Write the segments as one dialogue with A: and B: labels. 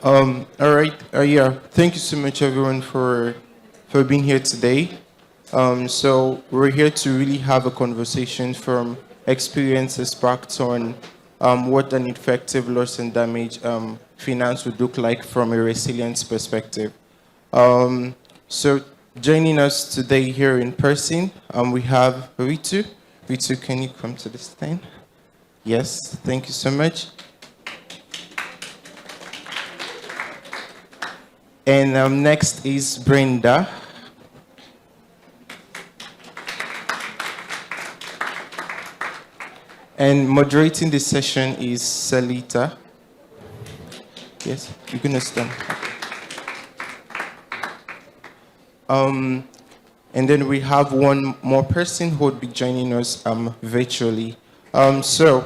A: All right. Yeah. Thank you so much, everyone, for being here today. So we're here to really have a conversation from experiences sparked on what an effective loss and damage finance would look like from a resilience perspective. Um, so joining us today here in person, we have Ritu. Ritu, can you come to the stand? Yes. Thank you so much. And next is Brenda. And moderating the session is Salita. Yes, you're gonna stand. And then we have one more person who would be joining us virtually. So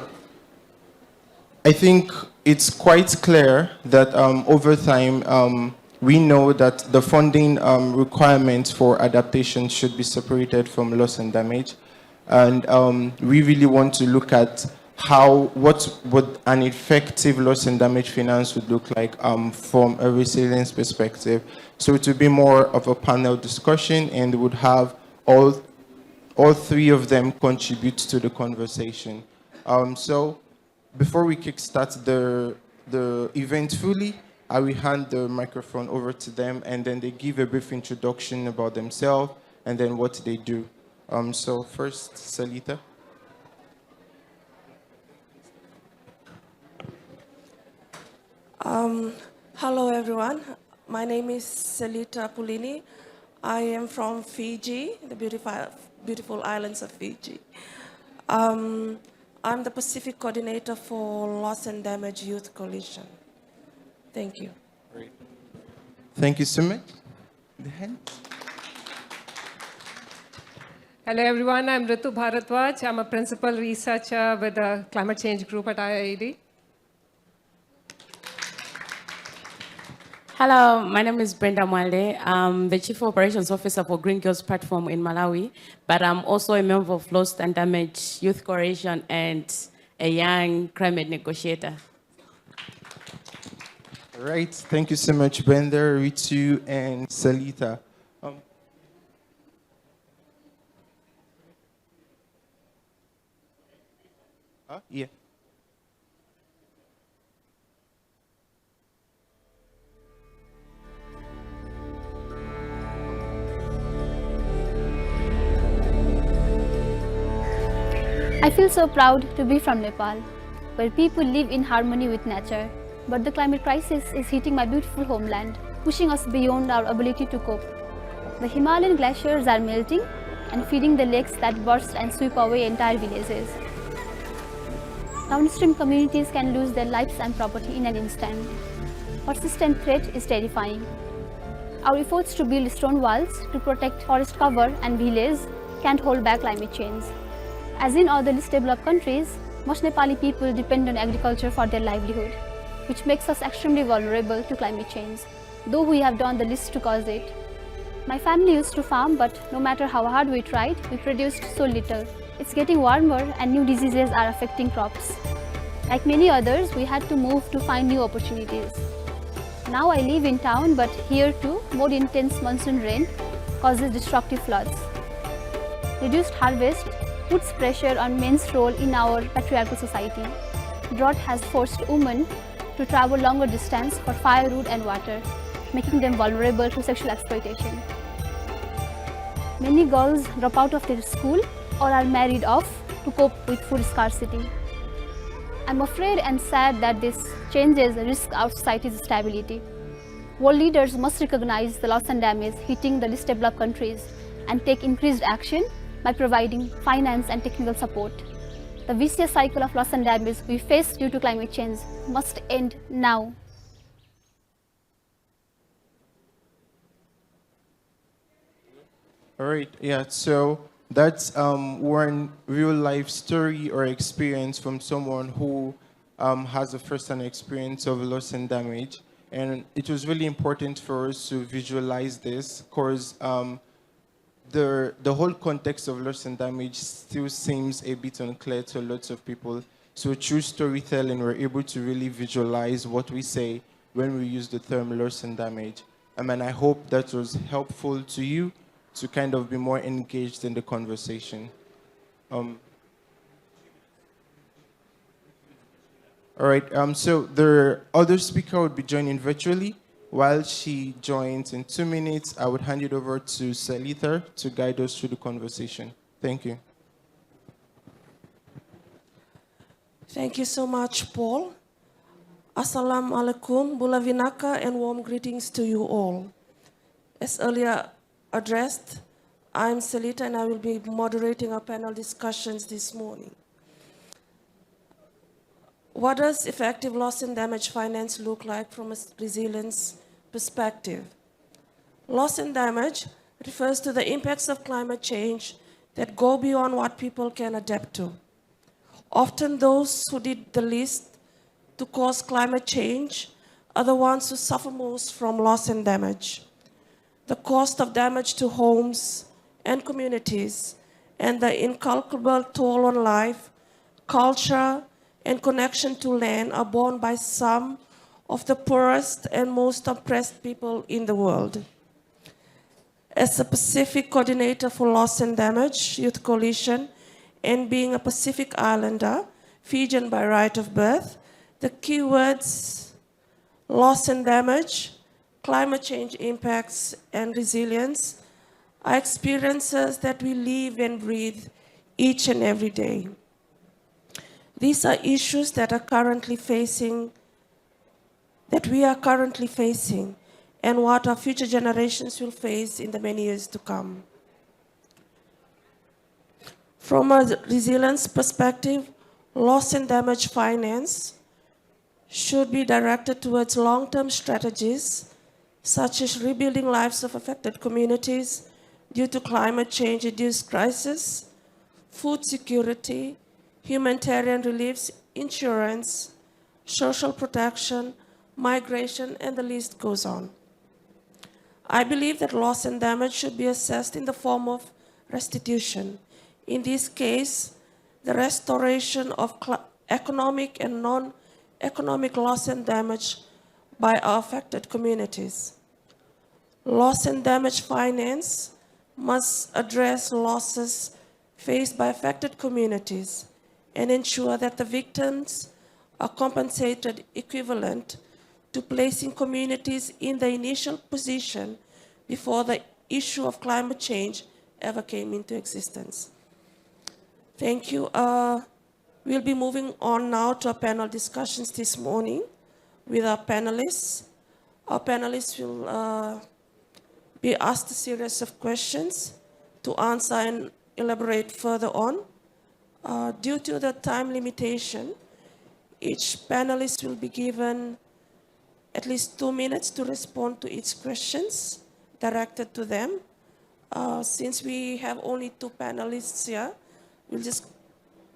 A: I think it's quite clear that over time, we know that the funding requirements for adaptation should be separated from loss and damage. And we really want to look at what would an effective loss and damage finance would look like from a resilience perspective. So it would be more of a panel discussion, and would have all three of them contribute to the conversation. So before we kickstart the event fully, I will hand the microphone over to them, and then they give a brief introduction about themselves and then what they do. So first, Salita.
B: Hello everyone, my name is Selita Pulini. I am from Fiji, the beautiful islands of Fiji. I'm the Pacific Coordinator for Loss and Damage Youth Coalition. Thank you.
A: Great. Thank you so much. The hand.
C: Hello everyone, I'm Ritu Bharadwaj. I'm a principal researcher with the climate change group at IIED.
D: Hello, my name is Brenda Mwale. I'm the Chief Operations Officer for Green Girls Platform in Malawi, but I'm also a member of Lost and Damaged Youth Coalition and a young climate negotiator.
A: All right, thank you so much, Brenda, Ritu, and Salita. Yeah.
E: I feel so proud to be from Nepal, where people live in harmony with nature. But the climate crisis is hitting my beautiful homeland, pushing us beyond our ability to cope. The Himalayan glaciers are melting and feeding the lakes that burst and sweep away entire villages. Downstream communities can lose their lives and property in an instant. Persistent threat is terrifying. Our efforts to build stone walls to protect forest cover and villages can't hold back climate change. As in other least developed countries, most Nepali people depend on agriculture for their livelihood, which makes us extremely vulnerable to climate change, though we have done the least to cause it. My family used to farm, but no matter how hard we tried, we produced so little. It's getting warmer and new diseases are affecting crops. Like many others, we had to move to find new opportunities. Now I live in town, but here too, more intense monsoon rain causes destructive floods. Reduced harvest puts pressure on men's role in our patriarchal society. Drought has forced women to travel longer distance for firewood and water, making them vulnerable to sexual exploitation. Many girls drop out of their school or are married off to cope with food scarcity. I'm afraid and sad that this changes risk our society's stability. World leaders must recognize the loss and damage hitting the least developed countries and take increased action by providing finance and technical support. The vicious cycle of loss and damage we face due to climate change must end now.
A: All right, yeah, so that's one real life story or experience from someone who has a first-hand experience of loss and damage. And it was really important for us to visualize this because the whole context of loss and damage still seems a bit unclear to lots of people. So through storytelling, we're able to really visualize what we say when we use the term loss and damage. And I hope that was helpful to you to kind of be more engaged in the conversation. All right, so the other speaker would be joining virtually. While she joins in 2 minutes, I would hand it over to Selita to guide us through the conversation. Thank you.
B: Thank you so much, Paul. Assalamu alaikum, Bula Vinaka, and warm greetings to you all. As earlier addressed, I'm Selita and I will be moderating our panel discussions this morning. What does effective loss and damage finance look like from a resilience perspective? Loss and damage refers to the impacts of climate change that go beyond what people can adapt to. Often those who did the least to cause climate change are the ones who suffer most from loss and damage. The cost of damage to homes and communities and the incalculable toll on life, culture, and connection to land are borne by some of the poorest and most oppressed people in the world. As a Pacific coordinator for Loss and Damage Youth Coalition, and being a Pacific Islander, Fijian by right of birth, the keywords loss and damage, climate change impacts, and resilience are experiences that we live and breathe each and every day. These are issues that we are currently facing, and what our future generations will face in the many years to come. From a resilience perspective, loss and damage finance should be directed towards long-term strategies, such as rebuilding lives of affected communities due to climate change-induced crisis, food security, humanitarian reliefs, insurance, social protection, migration, and the list goes on. I believe that loss and damage should be assessed in the form of restitution. In this case, the restoration of economic and non-economic loss and damage by our affected communities. Loss and damage finance must address losses faced by affected communities and ensure that the victims are compensated equivalent to placing communities in the initial position before the issue of climate change ever came into existence. Thank you. We'll be moving on now to our panel discussions this morning with our panelists. Our panelists will be asked a series of questions to answer and elaborate further on. Due to the time limitation, each panelist will be given at least 2 minutes to respond to each questions directed to them. Since we have only 2 panelists here, we'll just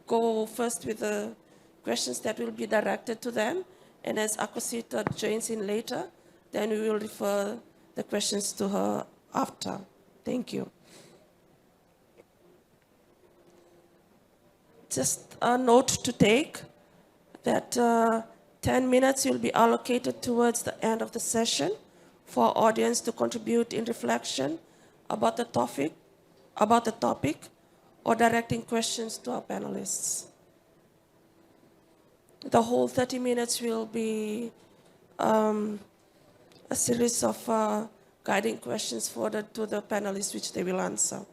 B: go first with the questions that will be directed to them. And as Akosita joins in later, then we will refer the questions to her after. Thank you. Just a note to take that 10 minutes will be allocated towards the end of the session for our audience to contribute in reflection about the topic, or directing questions to our panelists. The whole 30 minutes will be a series of guiding questions forwarded to the panelists, which they will answer.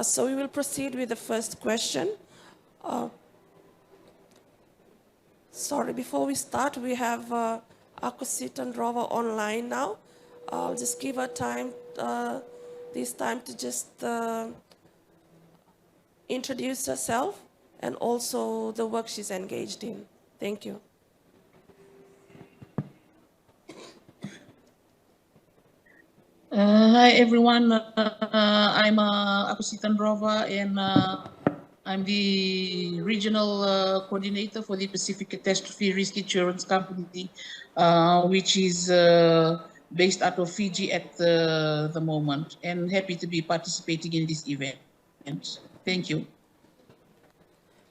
B: So we will proceed with the first question. Sorry, before we start, we have Akosita Ndrova online now. I'll just give her time, this time to just introduce herself and also the work she's engaged in. Thank you.
F: Hi everyone, I'm Akosita Ndrova and I'm the regional coordinator for the Pacific Catastrophe Risk Insurance Company, which is based out of Fiji at the moment, and happy to be participating in this event. Thank you.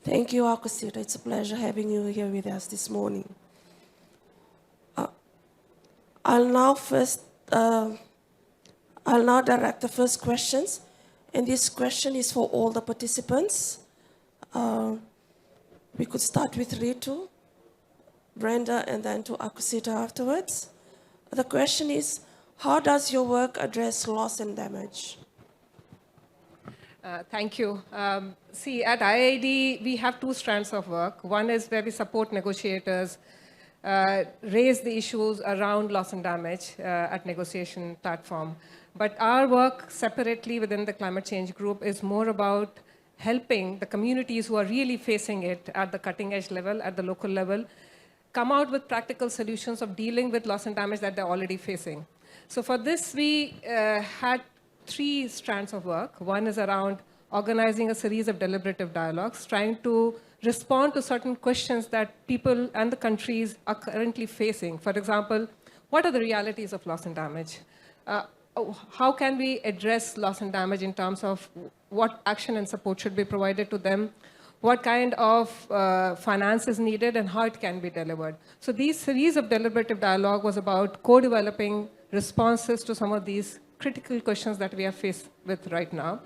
B: Thank you, Akosita. It's a pleasure having you here with us this morning. I'll now direct the first questions, and this question is for all the participants. We could start with Ritu, Brenda, and then to Akosita afterwards. The question is, how does your work address loss and damage?
C: Thank you. See, at IID, we have two strands of work. One is where we support negotiators, raise the issues around loss and damage at negotiation platform. But our work separately within the climate change group is more about helping the communities who are really facing it at the cutting edge level, at the local level, come out with practical solutions of dealing with loss and damage that they're already facing. So for this, we had three strands of work. One is around organizing a series of deliberative dialogues, trying to respond to certain questions that people and the countries are currently facing. For example, what are the realities of loss and damage? How can we address loss and damage in terms of what action and support should be provided to them? What kind of finance is needed and how it can be delivered? So these series of deliberative dialogue was about co-developing responses to some of these critical questions that we are faced with right now.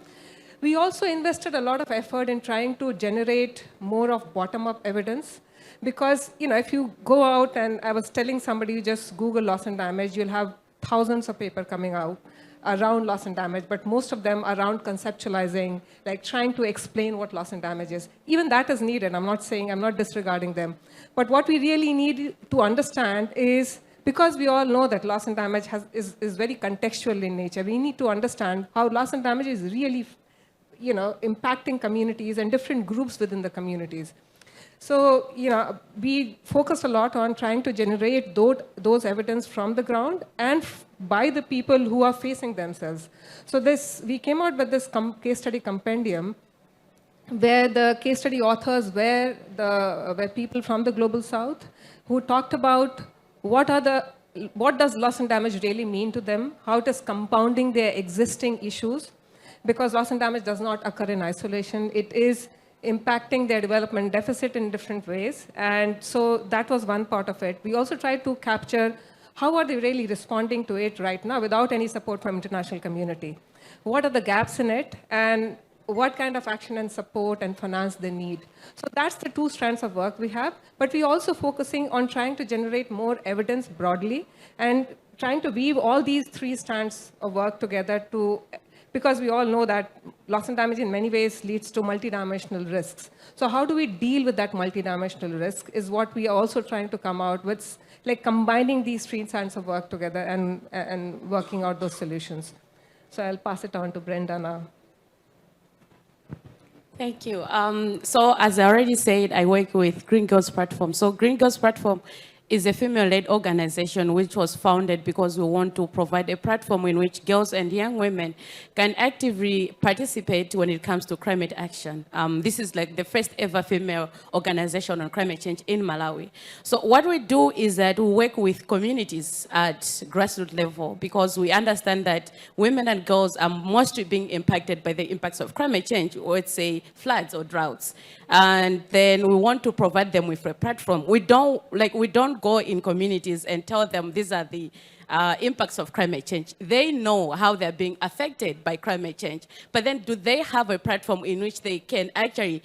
C: We also invested a lot of effort in trying to generate more of bottom-up evidence because, if you go out and I was telling somebody, just Google loss and damage, you'll have thousands of paper coming out around loss and damage, but most of them around conceptualizing, like trying to explain what loss and damage is. Even that is needed. I'm not disregarding them. But what we really need to understand is, because we all know that loss and damage is very contextual in nature, we need to understand how loss and damage is really, impacting communities and different groups within the communities. So, we focus a lot on trying to generate those evidence from the ground and by the people who are facing themselves. So we came out with this case study compendium where the case study authors were people from the Global South who talked about what does loss and damage really mean to them, how it is compounding their existing issues, because loss and damage does not occur in isolation. It is impacting their development deficit in different ways. And so that was one part of it. We also tried to capture how are they really responding to it right now without any support from international community. What are the gaps in it? And what kind of action and support and finance they need. So that's the two strands of work we have. But we're also focusing on trying to generate more evidence broadly and trying to weave all these three strands of work together because we all know that loss and damage in many ways leads to multidimensional risks. So how do we deal with that multidimensional risk is what we are also trying to come out with, like combining these three strands of work together and working out those solutions. So I'll pass it on to Brenda now.
D: Thank you. So as I already said, I work with Green Girls Platform. So Green Girls Platform is a female-led organization which was founded because we want to provide a platform in which girls and young women can actively participate when it comes to climate action. This is like the first ever female organization on climate change in Malawi. So what we do is that we work with communities at grassroots level because we understand that women and girls are mostly being impacted by the impacts of climate change, or let's say floods or droughts. And then we want to provide them with a platform. We don't go in communities and tell them these are the impacts of climate change. They know how they're being affected by climate change, but then do they have a platform in which they can actually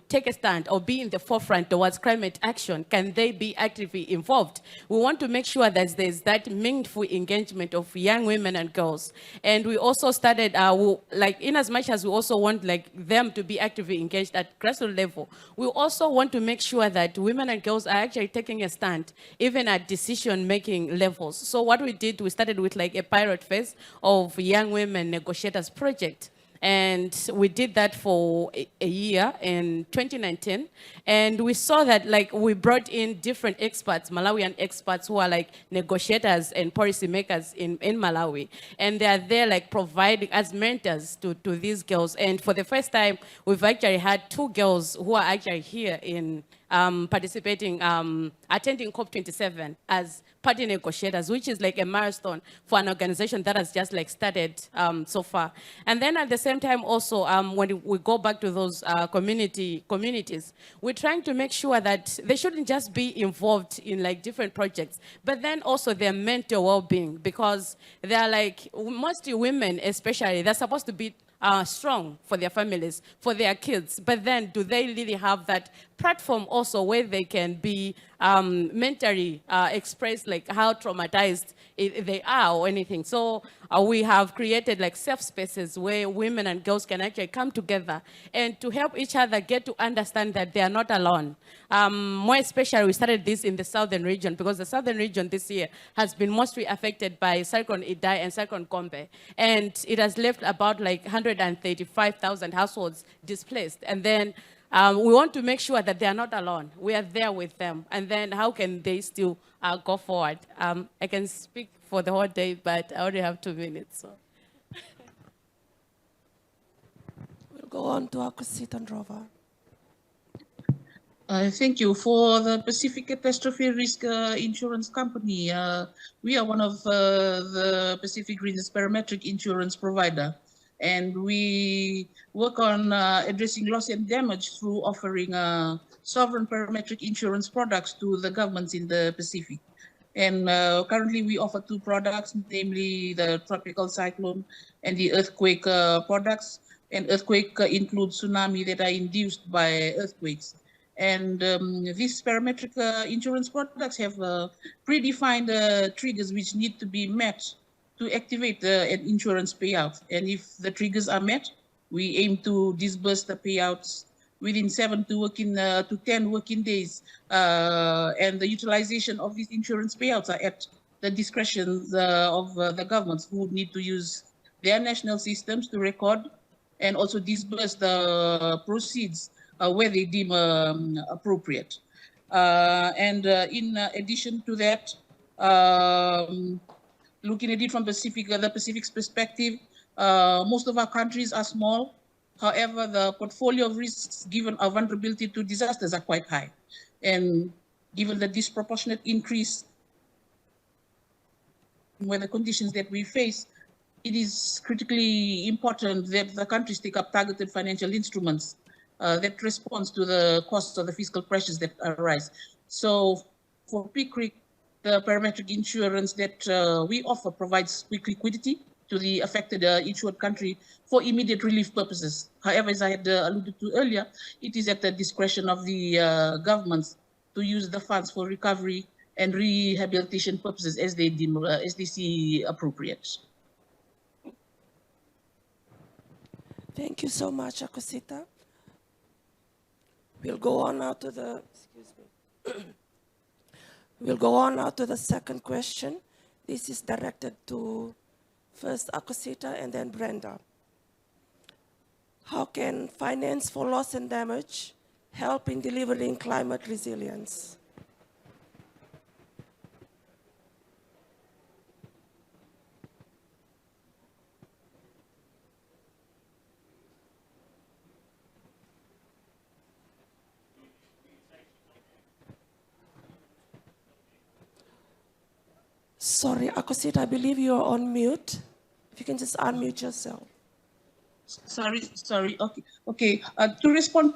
D: take a stand or be in the forefront towards climate action? Can they be actively involved? We want to make sure that there's that meaningful engagement of young women and girls. And we also started, in as much as we also want them to be actively engaged at grassroots level, we also want to make sure that women and girls are actually taking a stand, even at decision-making levels. So what we did, we started with a pilot phase of Young Women Negotiators Project. And we did that for a year in 2019. And we saw that we brought in different experts, Malawian experts who are negotiators and policymakers in Malawi. And they are there providing as mentors to these girls. And for the first time, we've actually had 2 girls who are actually here in participating, attending COP27 as party negotiators, which is like a milestone for an organization that has just like started so far. And then at the same time also, when we go back to those communities, we're trying to make sure that they shouldn't just be involved in like different projects, but then also their mental well-being, because they're like, mostly women especially, they're supposed to be strong for their families, for their kids, but then do they really have that platform also where they can be mentally express like how traumatized they are or anything? So we have created like safe spaces where women and girls can actually come together and to help each other get to understand that they are not alone. More especially, we started this in the southern region because the southern region this year has been mostly affected by Cyclone Idai and Cyclone Kombe. And it has left about like 135,000 households displaced. And then we want to make sure that they are not alone. We are there with them. And then how can they still go forward? I can speak for the whole day, but I only have 2 minutes. So.
B: We'll go on to Akosita Ndrova.
F: Thank you. For the Pacific Catastrophe Risk Insurance Company, we are one of the Pacific region's parametric insurance provider, and we work on addressing loss and damage through offering sovereign parametric insurance products to the governments in the Pacific. And currently we offer 2 products, namely the tropical cyclone and the earthquake products. And earthquake includes tsunami that are induced by earthquakes. And these parametric insurance products have predefined triggers which need to be met to activate an insurance payout. And if the triggers are met, we aim to disburse the payouts within 7 to 10 working days. And the utilization of these insurance payouts are at the discretion of the governments, who would need to use their national systems to record and also disburse the proceeds where they deem appropriate. And in addition to that, looking at it from the Pacific's perspective, most of our countries are small. However, the portfolio of risks given our vulnerability to disasters are quite high. And given the disproportionate increase in weather conditions that we face, it is critically important that the countries take up targeted financial instruments that responds to the costs of the fiscal pressures that arise. So for PCRIC, the parametric insurance that we offer provides quick liquidity to the affected insured country for immediate relief purposes. However, as I had alluded to earlier, it is at the discretion of the governments to use the funds for recovery and rehabilitation purposes as they deem, as they see appropriate.
B: Thank you so much, Akosita. We'll go on now to the, we'll go on now to the second question. This is directed to first Akosita and then Brenda. How can finance for loss and damage help in delivering climate resilience? Sorry, Akosita, I believe you're on mute. If you can just unmute yourself.
F: Sorry. Okay. To respond.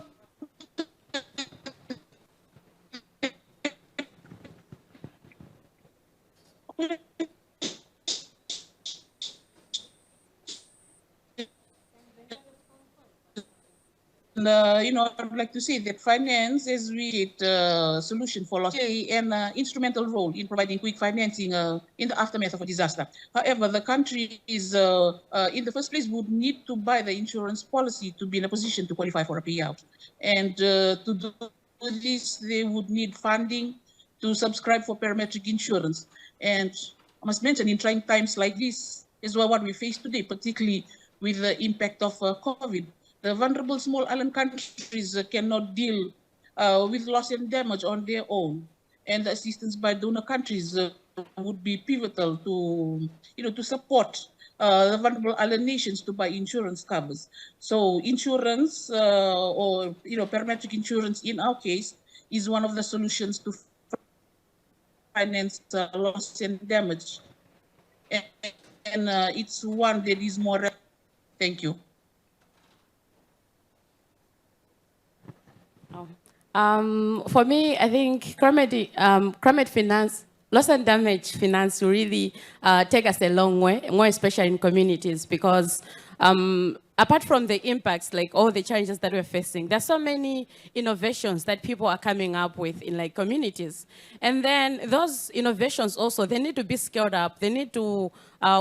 F: I would like to say that finance is really a solution for loss and instrumental role in providing quick financing in the aftermath of a disaster. However, the country is, in the first place, would need to buy the insurance policy to be in a position to qualify for a payout. And to do this, they would need funding to subscribe for parametric insurance. And I must mention, in trying times like this, is what we face today, particularly with the impact of COVID. The vulnerable small island countries cannot deal with loss and damage on their own, and the assistance by donor countries would be pivotal to, to support the vulnerable island nations to buy insurance covers. So insurance or parametric insurance in our case is one of the solutions to finance loss and damage. And it's one that is more. Thank you.
D: For me, I think climate finance, loss and damage finance will really take us a long way, more especially in communities, because apart from the impacts, like all the challenges that we're facing, there's so many innovations that people are coming up with in like communities. And then those innovations also, they need to be scaled up. They need to,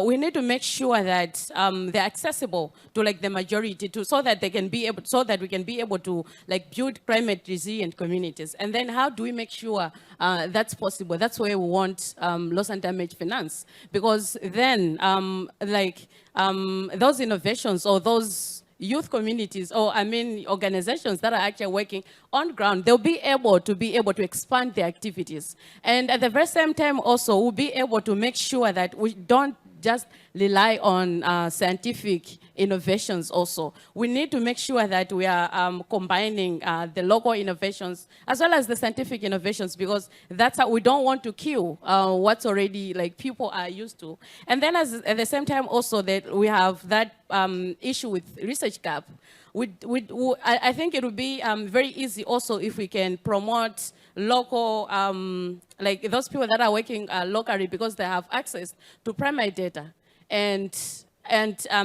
D: we need to make sure that they're accessible to like the majority, so that they can be able, so that we can be able to like build climate resilient communities. And then how do we make sure that's possible? That's where we want loss and damage finance, because then those innovations or those youth communities, or I mean organizations that are actually working on ground, they'll be able to expand their activities. And at the very same time also, we'll be able to make sure that we don't just rely on scientific innovations also. We need to make sure that we are combining the local innovations as well as the scientific innovations, because that's how we don't want to kill what's already like people are used to. And then at the same time also that we have that issue with research gap. I think it would be very easy also if we can promote local, like those people that are working locally, because they have access to primary data, and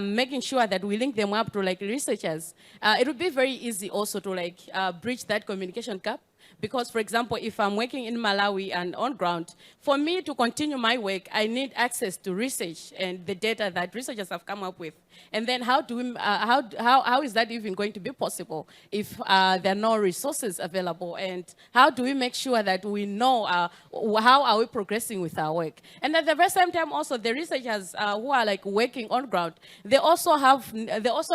D: making sure that we link them up to like researchers. It would be very easy also to like bridge that communication gap. Because, for example, if I'm working in Malawi and on ground, for me to continue my work, I need access to research and the data that researchers have come up with. And then how is that even going to be possible if there are no resources available? And how do we make sure that we know how are we progressing with our work? And at the very same time, also the researchers who are like working on ground, they also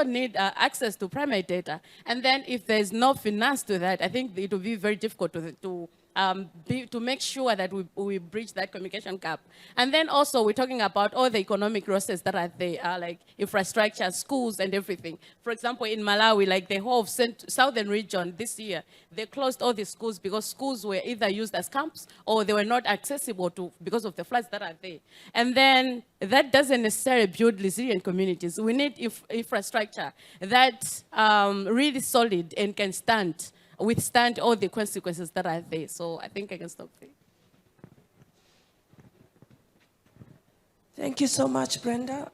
D: need access to primary data. And then if there's no finance to that, I think it will be very difficult to make sure that we bridge that communication gap. And then also we're talking about all the economic losses that are there, like infrastructure, schools, and everything. For example, in Malawi, like the whole southern region this year, they closed all the schools because schools were either used as camps or they were not accessible to because of the floods that are there. And then that doesn't necessarily build resilient communities. We need infrastructure that's really solid and can withstand all the consequences that are there. So I think I can stop there.
B: Thank you so much, Brenda.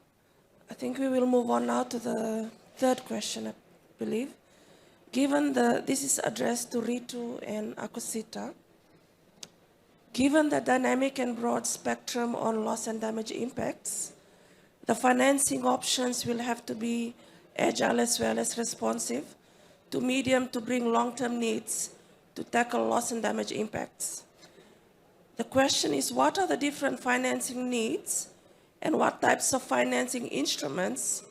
B: I think we will move on now to the third question, I believe. Given this is addressed to Ritu and Akosita, given the dynamic and broad spectrum on loss and damage impacts, the financing options will have to be agile as well as responsive to medium to bring long-term needs to tackle loss and damage impacts. The question is, what are the different financing needs and what types of financing instruments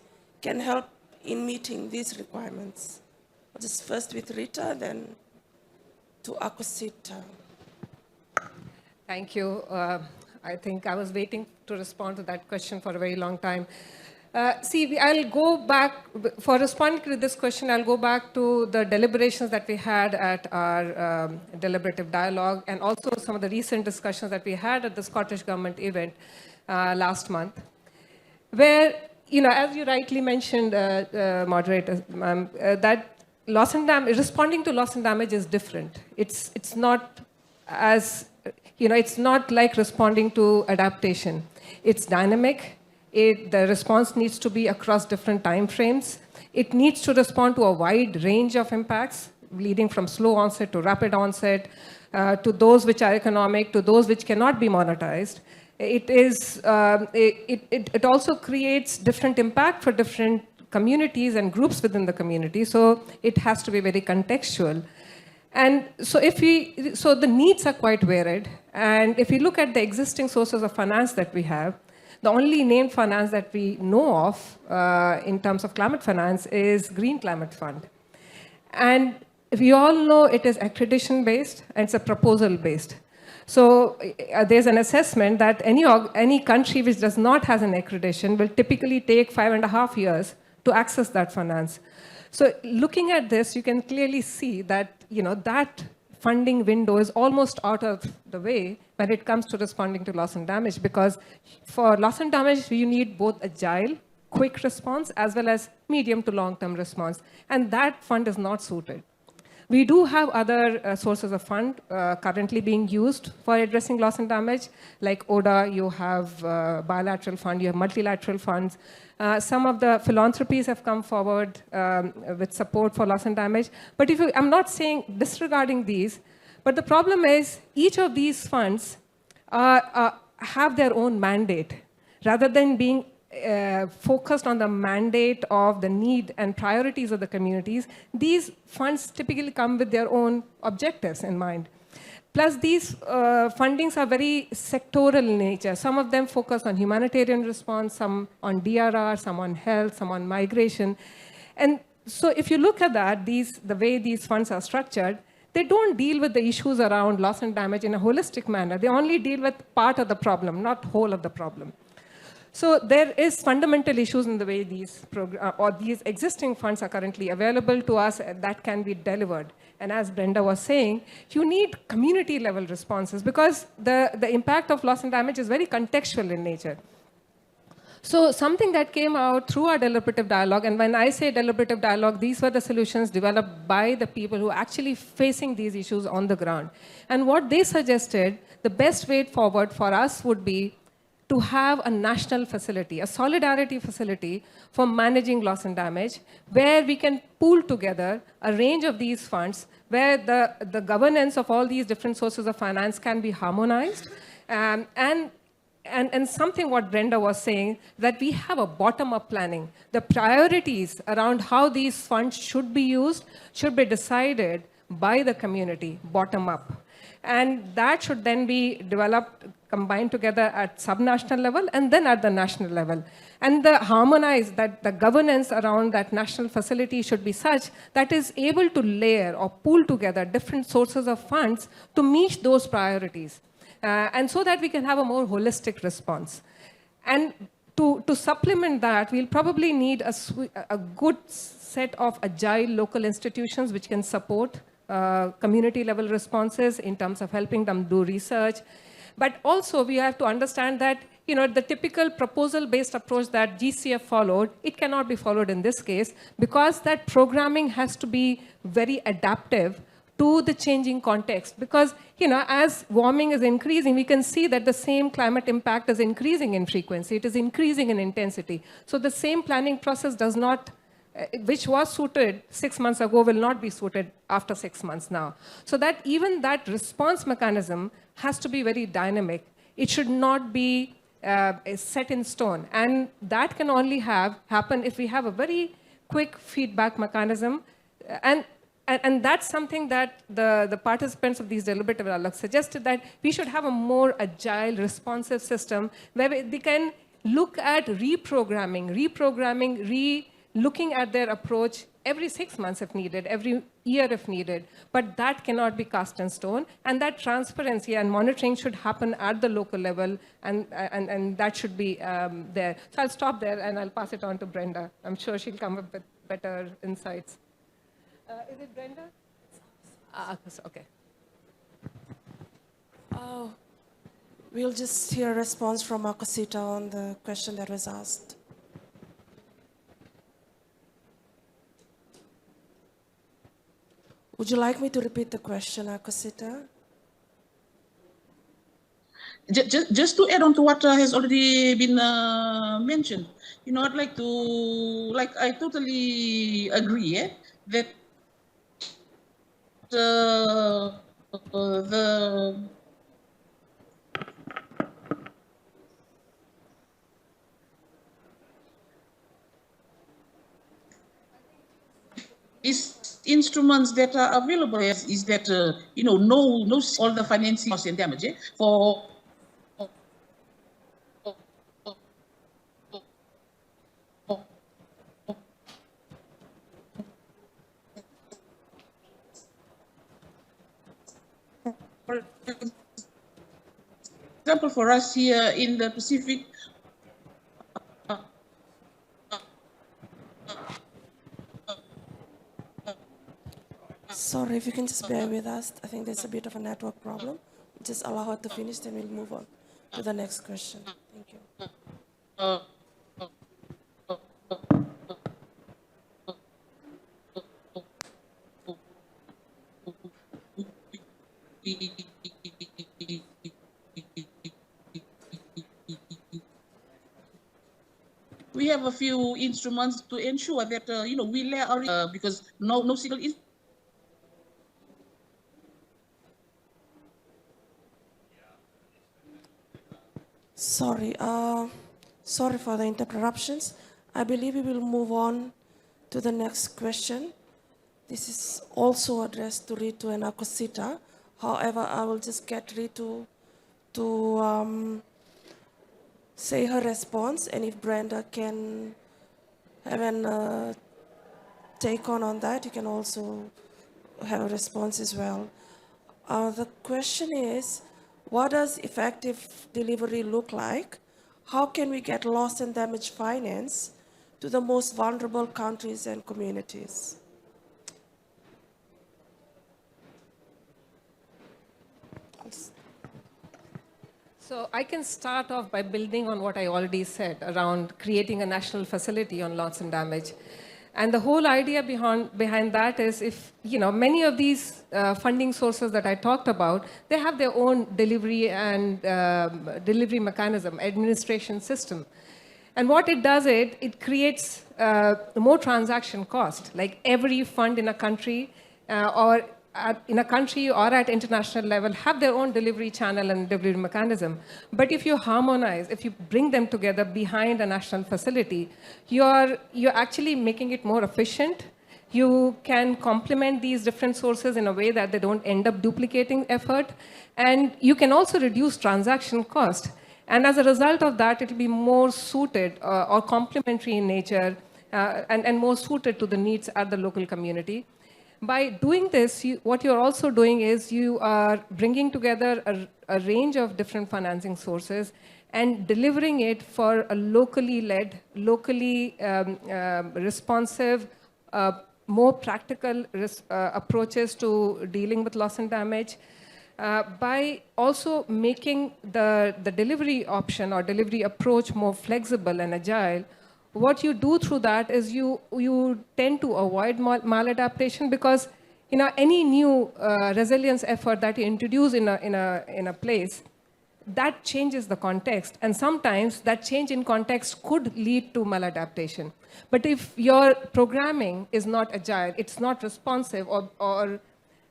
B: can help in meeting these requirements? I'll just first with Rita, then to Akosita.
C: Thank you. I think I was waiting to respond to that question for a very long time. I'll go back, for responding to this question, I'll go back to the deliberations that we had at our deliberative dialogue, and also some of the recent discussions that we had at the Scottish Government event last month, where, as you rightly mentioned, moderator, that loss and damage, responding to loss and damage is different. It's not as, it's not like responding to adaptation. It's dynamic. The response needs to be across different time frames. It needs to respond to a wide range of impacts, leading from slow onset to rapid onset, to those which are economic, to those which cannot be monetized. It also creates different impact for different communities and groups within the community, so it has to be very contextual. And so so the needs are quite varied, and if we look at the existing sources of finance that we have, the only named finance that we know of in terms of climate finance is Green Climate Fund. And we all know it is accreditation-based and it's a proposal-based. So there's an assessment that any country which does not have an accreditation will typically take 5.5 years to access that finance. So looking at this, you can clearly see that, that funding window is almost out of the way when it comes to responding to loss and damage, because for loss and damage, you need both agile, quick response, as well as medium to long-term response. And that fund is not suited. We do have other sources of fund currently being used for addressing loss and damage, like ODA, you have bilateral fund, you have multilateral funds. Some of the philanthropies have come forward with support for loss and damage. But I'm not saying disregarding these, but the problem is each of these funds have their own mandate. Rather than being focused on the mandate of the need and priorities of the communities, these funds typically come with their own objectives in mind. Plus, these fundings are very sectoral in nature. Some of them focus on humanitarian response, some on DRR, some on health, some on migration. And so if you look at that, the way these funds are structured, they don't deal with the issues around loss and damage in a holistic manner. They only deal with part of the problem, not whole of the problem. So there is fundamental issues in the way these existing funds are currently available to us that can be delivered. And as Brenda was saying, you need community level responses because the impact of loss and damage is very contextual in nature. So something that came out through our deliberative dialogue, and when I say deliberative dialogue, these were the solutions developed by the people who are actually facing these issues on the ground. And what they suggested, the best way forward for us would be to have a national facility, a solidarity facility for managing loss and damage, where we can pool together a range of these funds, where the governance of all these different sources of finance can be harmonized. And something what Brenda was saying, that we have a bottom-up planning. The priorities around how these funds should be used should be decided by the community, bottom-up. And that should then be developed, combined together at subnational level and then at the national level. And the governance around that national facility should be such that is able to layer or pool together different sources of funds to meet those priorities. And so that we can have a more holistic response. And to supplement that, we'll probably need a good set of agile local institutions which can support community level responses in terms of helping them do research. But also we have to understand that the typical proposal-based approach that GCF followed, it cannot be followed in this case because that programming has to be very adaptive to the changing context. Because as warming is increasing, we can see that the same climate impact is increasing in frequency, it is increasing in intensity. So the same planning process does not which was suited 6 months ago will not be suited after 6 months now. So that even that response mechanism has to be very dynamic. It should not be set in stone. And that can only happen if we have a very quick feedback mechanism. And that's something that the participants of these deliberative dialogues suggested, that we should have a more agile, responsive system where they can look at looking at their approach every 6 months if needed, every year if needed. But that cannot be cast in stone. And that transparency and monitoring should happen at the local level, and that should be there. So I'll stop there and I'll pass it on to Brenda. I'm sure she'll come up with better insights. Is it Brenda? Okay.
B: We'll just hear a response from Akosita on the question that was asked. Would you like me to repeat the question, Akosita?
F: Just to add on to what has already been mentioned, I'd like to, I totally agree that the instruments that are available is that no all the financing loss and damage for example, for us here in the Pacific,
B: Sorry. Sorry, if you can just bear with us. I think there's a bit of a network problem. Just allow her to finish, then we'll move on to the next question. Thank you.
F: We have a few instruments to ensure that we lay our because no single
B: Sorry, sorry for the interruptions. I believe we will move on to the next question. This is also addressed to Ritu and Akosita. However, I will just get Ritu to say her response, and if Brenda can have an take on that, you can also have a response as well. The question is, what does effective delivery look like? How can we get loss and damage finance to the most vulnerable countries and communities?
C: So I can start off by building on what I already said around creating a national facility on loss and damage. And the whole idea behind that is if, many of these funding sources that I talked about, they have their own delivery and delivery mechanism, administration system. And what it does, it creates more transaction cost. Like every fund in a country in a country or at international level have their own delivery channel and delivery mechanism. But if you harmonize, if you bring them together behind a national facility, you're actually making it more efficient. You can complement these different sources in a way that they don't end up duplicating effort. And you can also reduce transaction cost. And as a result of that, it will be more suited or complementary in nature and more suited to the needs at the local community. By doing this, what you're also doing is you are bringing together a range of different financing sources and delivering it for a locally led, locally responsive, more practical approaches to dealing with loss and damage. By also making the delivery option or delivery approach more flexible and agile, what you do through that is you tend to avoid maladaptation because any new resilience effort that you introduce in a place, that changes the context, and sometimes that change in context could lead to maladaptation. But if your programming is not agile, it's not responsive or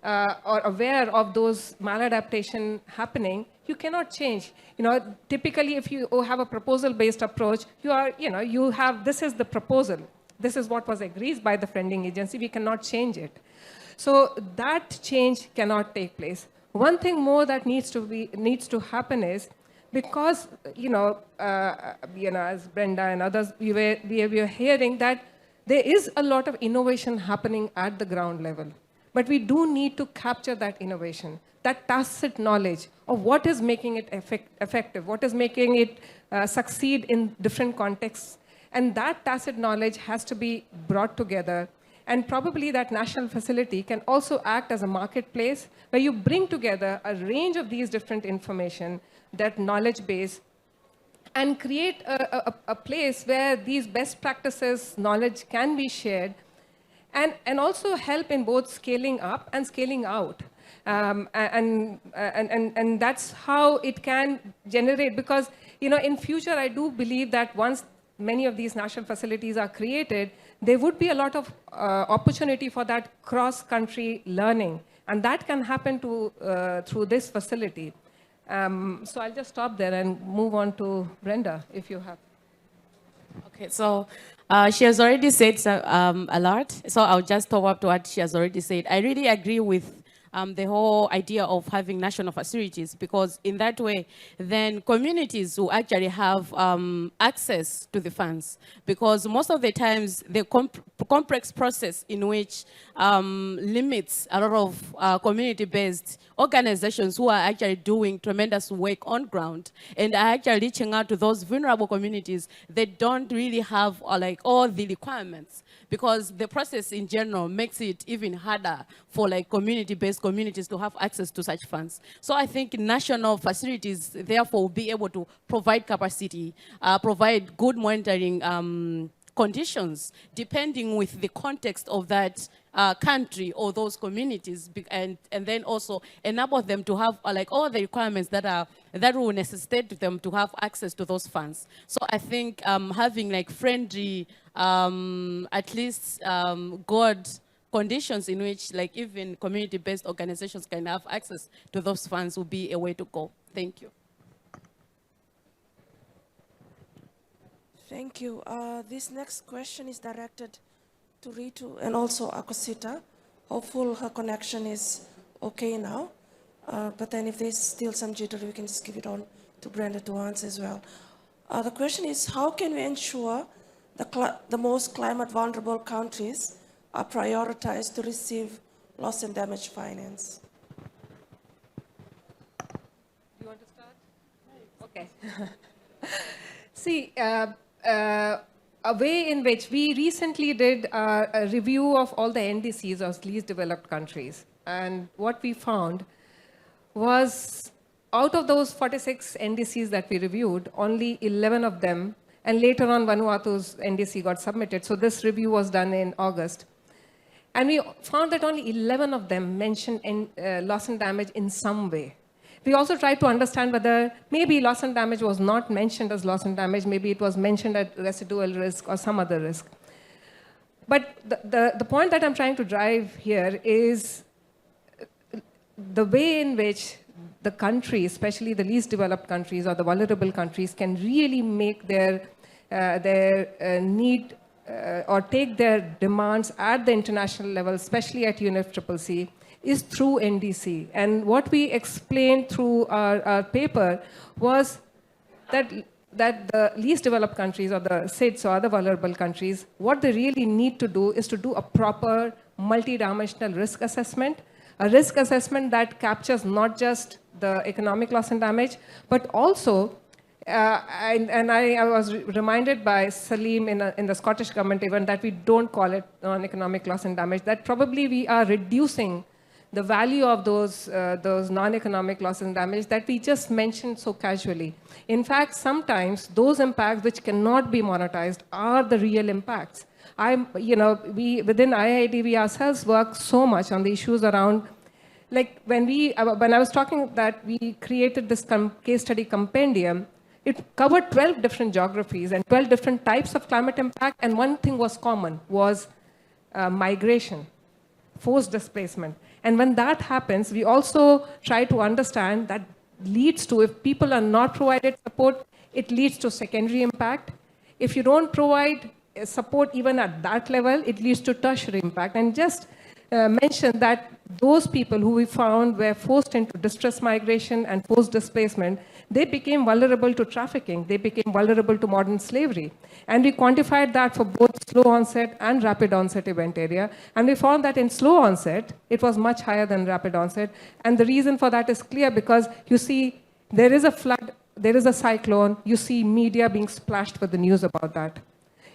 C: aware of those maladaptation happening, you cannot change. Typically, if you have a proposal-based approach, you have this is the proposal. This is what was agreed by the funding agency. We cannot change it. So that change cannot take place. One thing more that needs to happen is because as Brenda and others we were hearing that there is a lot of innovation happening at the ground level. But we do need to capture that innovation, that tacit knowledge of what is making it effective, what is making it succeed in different contexts. And that tacit knowledge has to be brought together. And probably that national facility can also act as a marketplace where you bring together a range of these different information, that knowledge base, and create a place where these best practices, knowledge can be shared, and also help in both scaling up and scaling out. And that's how it can generate, because in future I do believe that once many of these national facilities are created, there would be a lot of opportunity for that cross-country learning, and that can happen through this facility. So I'll just stop there and move on to Brenda, if you have.
D: Okay, so she has already said a lot, so I'll just top up to what she has already said. I really agree with the whole idea of having national facilities, because in that way, then communities will actually have access to the funds, because most of the times the complex process in which limits a lot of community-based organizations who are actually doing tremendous work on ground and are actually reaching out to those vulnerable communities, they don't really have like all the requirements, because the process in general makes it even harder for like community-based communities to have access to such funds. So I think national facilities therefore will be able to provide capacity, provide good monitoring conditions, depending with the context of that country or those communities, and then also enable them to have like all the requirements that will necessitate them to have access to those funds. So I think having like friendly, at least good conditions in which like even community-based organizations can have access to those funds will be a way to go. Thank you.
B: Thank you. This next question is directed to Ritu and also Akosita. Hopeful her connection is okay now. But then if there's still some jitter, we can just give it on to Brenda to answer as well. The question is, how can we ensure the most climate vulnerable countries are prioritized to receive loss and damage finance?
C: You want to start? Okay. See, a way in which we recently did a review of all the NDCs of least developed countries. And what we found was out of those 46 NDCs that we reviewed, only 11 of them, and later on Vanuatu's NDC got submitted. So this review was done in August. And we found that only 11 of them mentioned loss and damage in some way. We also tried to understand whether maybe loss and damage was not mentioned as loss and damage, maybe it was mentioned at residual risk or some other risk. But the point that I'm trying to drive here is the way in which the country, especially the least developed countries or the vulnerable countries, can really make their need or take their demands at the international level, especially at UNFCCC, is through NDC. And what we explained through our paper was that the least developed countries or the SIDS or other vulnerable countries, what they really need to do is to do a proper multidimensional risk assessment, a risk assessment that captures not just the economic loss and damage, but also, I was reminded by Salim in the Scottish government even that we don't call it non-economic loss and damage, that probably we are reducing the value of those non-economic loss and damage that we just mentioned so casually. In fact, sometimes those impacts which cannot be monetized are the real impacts. We within IIED, we ourselves work so much on the issues around, like when I was talking that we created this case study compendium, it covered 12 different geographies and 12 different types of climate impact, and one thing was common, was migration, forced displacement. And when that happens, we also try to understand that leads to, if people are not provided support, it leads to secondary impact. If you don't provide support even at that level, it leads to tertiary impact. And just mention that those people who we found were forced into distress migration and forced displacement, they became vulnerable to trafficking. They became vulnerable to modern slavery. And we quantified that for both slow onset and rapid onset event area. And we found that in slow onset, it was much higher than rapid onset. And the reason for that is clear, because you see, there is a flood, there is a cyclone, you see media being splashed with the news about that.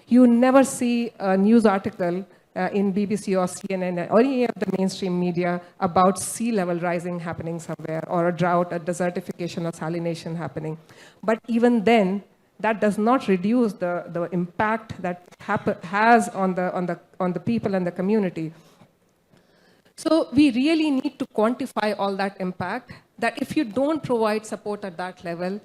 C: You never see a news article in BBC or CNN or any of the mainstream media about sea level rising happening somewhere, or a drought, a desertification or salination happening. But even then, that does not reduce the impact that has on the people and the community. So we really need to quantify all that impact, that if you don't provide support at that level,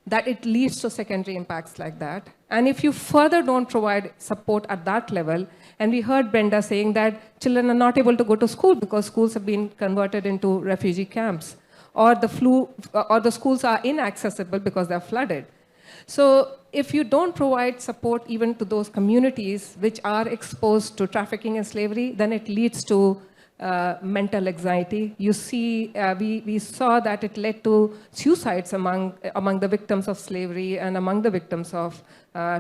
C: that it leads to secondary impacts like that. And if you further don't provide support at that level, and we heard Brenda saying that children are not able to go to school because schools have been converted into refugee camps, or the schools are inaccessible because they're flooded. So if you don't provide support even to those communities which are exposed to trafficking and slavery, then it leads to mental anxiety. You see, we saw that it led to suicides among the victims of slavery and among the victims of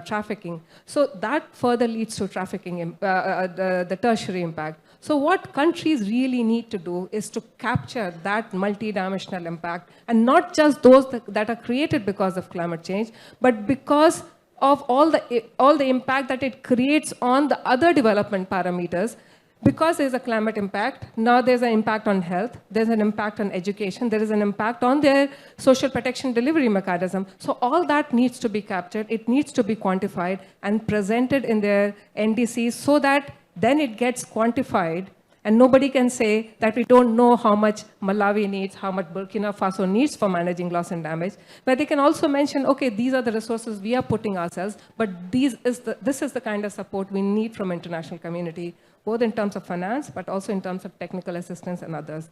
C: trafficking. So that further leads to trafficking, the tertiary impact. So what countries really need to do is to capture that multidimensional impact, and not just those that are created because of climate change, but because of all the impact that it creates on the other development parameters. Because there's a climate impact, now there's an impact on health, there's an impact on education, there is an impact on their social protection delivery mechanism. So all that needs to be captured, it needs to be quantified and presented in their NDCs, so that then it gets quantified, and nobody can say that we don't know how much Malawi needs, how much Burkina Faso needs for managing loss and damage. But they can also mention, okay, these are the resources we are putting ourselves, but this is the kind of support we need from international community, both in terms of finance, but also in terms of technical assistance and others.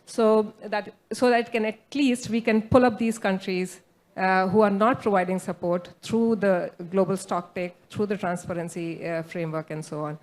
C: So that at least we can pull up these countries who are not providing support through the global stocktake, through the transparency framework, and so on.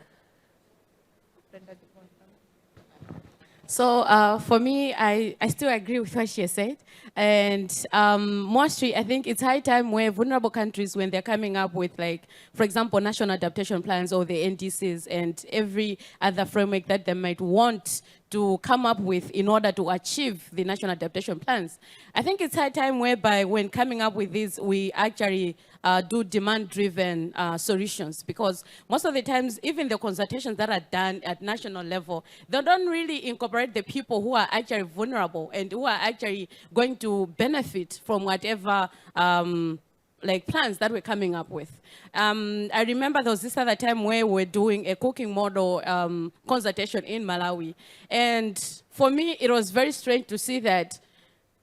D: So for me, I still agree with what she said. And mostly, I think it's high time where vulnerable countries, when they're coming up with, like, for example, national adaptation plans or the NDCs and every other framework that they might want to come up with in order to achieve the national adaptation plans. I think it's high time whereby when coming up with this, we actually do demand-driven solutions, because most of the times, even the consultations that are done at national level, they don't really incorporate the people who are actually vulnerable and who are actually going to benefit from whatever like plans that we're coming up with. I remember there was this other time where we're doing a cooking model consultation in Malawi. And for me, it was very strange to see that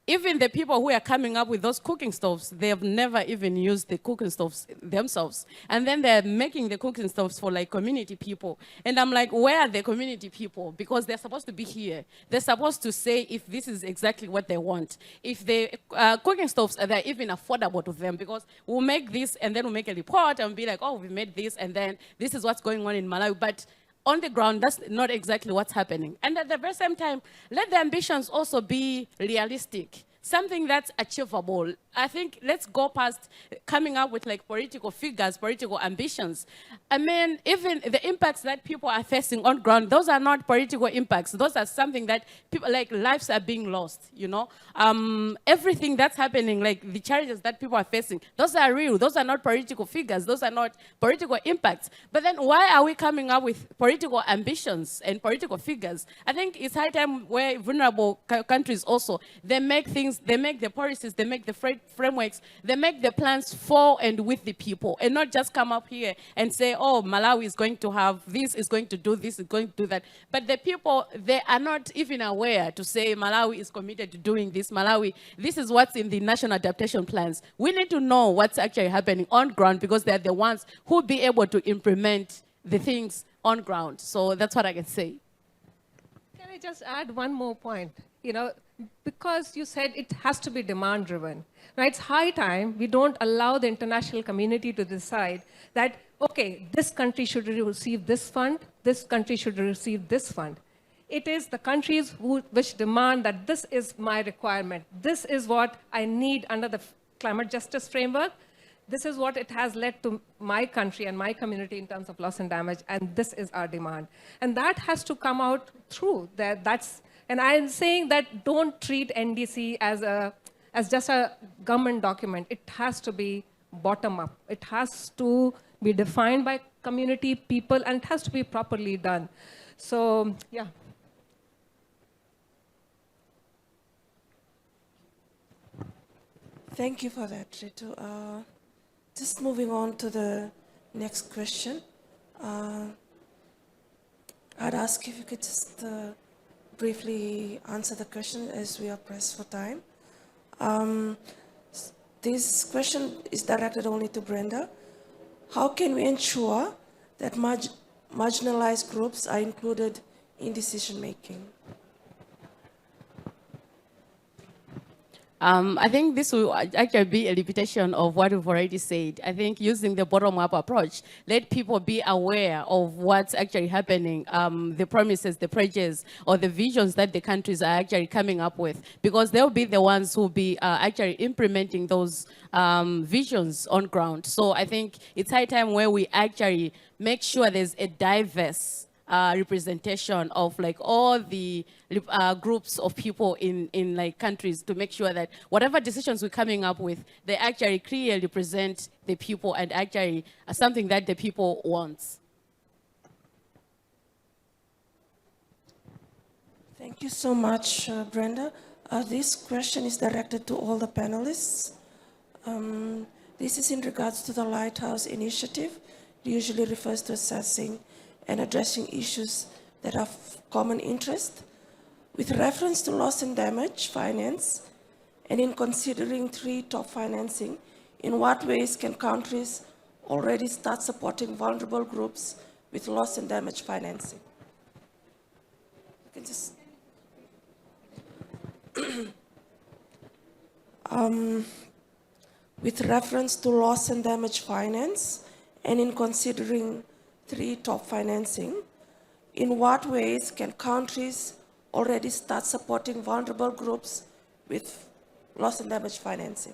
D: even the people who are coming up with those cooking stoves, they have never even used the cooking stoves themselves. And then they're making the cooking stoves for, like, community people. And I'm like, where are the community people? Because they're supposed to be here. They're supposed to say if this is exactly what they want. If the cooking stoves are there even affordable to them, because we'll make this and then we'll make a report and be like, oh, we made this and then this is what's going on in Malawi. But on the ground, that's not exactly what's happening. And at the very same time, let the ambitions also be realistic, something that's achievable. I think let's go past coming up with, like, political figures, political ambitions. I mean, even the impacts that people are facing on ground, those are not political impacts. Those are something that people, like, lives are being lost, you know? Everything that's happening, like the challenges that people are facing, those are real. Those are not political figures. Those are not political impacts. But then why are we coming up with political ambitions and political figures? I think it's high time where vulnerable countries also, they make things, they make the policies, they make the frameworks, they make the plans for and with the people, and not just come up here and say, oh, Malawi is going to have this, is going to do this, is going to do that. But the people, they are not even aware to say Malawi is committed to doing this. Malawi, this is what's in the national adaptation plans. We need to know what's actually happening on ground, because they're the ones who will be able to implement the things on ground. So that's what I can say.
C: Can I just add one more point? You know, because you said it has to be demand-driven. Now, it's high time we don't allow the international community to decide that, okay, this country should receive this fund, this country should receive this fund. It is the countries which demand that this is my requirement. This is what I need under the climate justice framework. This is what it has led to my country and my community in terms of loss and damage, and this is our demand. And that has to come out through. And I'm saying that don't treat NDC as just a government document. It has to be bottom-up. It has to be defined by community, people, and it has to be properly done. So, yeah.
B: Thank you for that, Ritu. Just moving on to the next question. I'd ask if you could just briefly answer the question, as we are pressed for time. This question is directed only to Brenda. How can we ensure that marginalized groups are included in decision making?
D: I think this will actually be a repetition of what we've already said. I think using the bottom-up approach, let people be aware of what's actually happening, the promises, the pledges, or the visions that the countries are actually coming up with, because they'll be the ones who'll be actually implementing those visions on ground. So I think it's high time where we actually make sure there's a diverse representation of like all the groups of people in like countries, to make sure that whatever decisions we're coming up with, they actually clearly represent the people and actually something that the people want.
B: Thank you so much, Brenda. This question is directed to all the panelists. This is in regards to the Lighthouse Initiative. It usually refers to assessing and addressing issues that are of common interest. With reference to loss and damage finance, and in considering 3 top financing, in what ways can countries already start supporting vulnerable groups with loss and damage financing? You can just with reference to loss and damage finance, and in considering 3 top financing, in what ways can countries already start supporting vulnerable groups with loss and damage financing?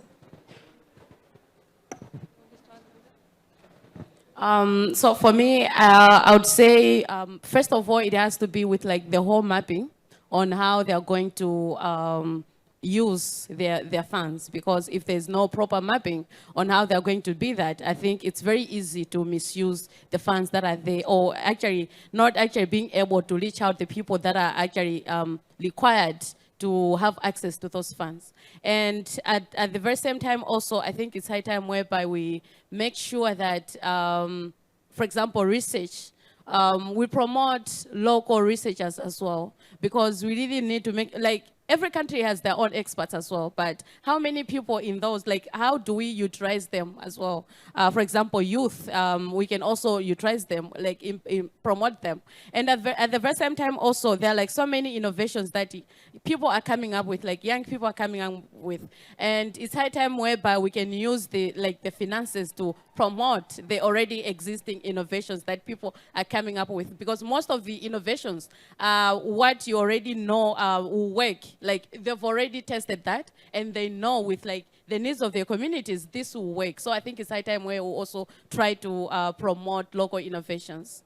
D: So for me, I would say, first of all, it has to be with like the whole mapping on how they are going to use their funds, because if there's no proper mapping on how they're going to be that, I think it's very easy to misuse the funds that are there, or actually not actually being able to reach out the people that are actually required to have access to those funds. And at the very same time also, I think it's high time whereby we make sure that, for example, research, we promote local researchers as well, because we really need to make, like, every country has their own experts as well, but how many people in those, like, how do we utilize them as well? For example, youth, we can also utilize them, like promote them. And at the very same time also, there are like so many innovations that people are coming up with, like young people are coming up with. And it's high time whereby we can use the finances to promote the already existing innovations that people are coming up with, because most of the innovations, what you already know will work. Like, they've already tested that, and they know with like the needs of their communities, this will work. So I think it's high time where we also try to promote local innovations.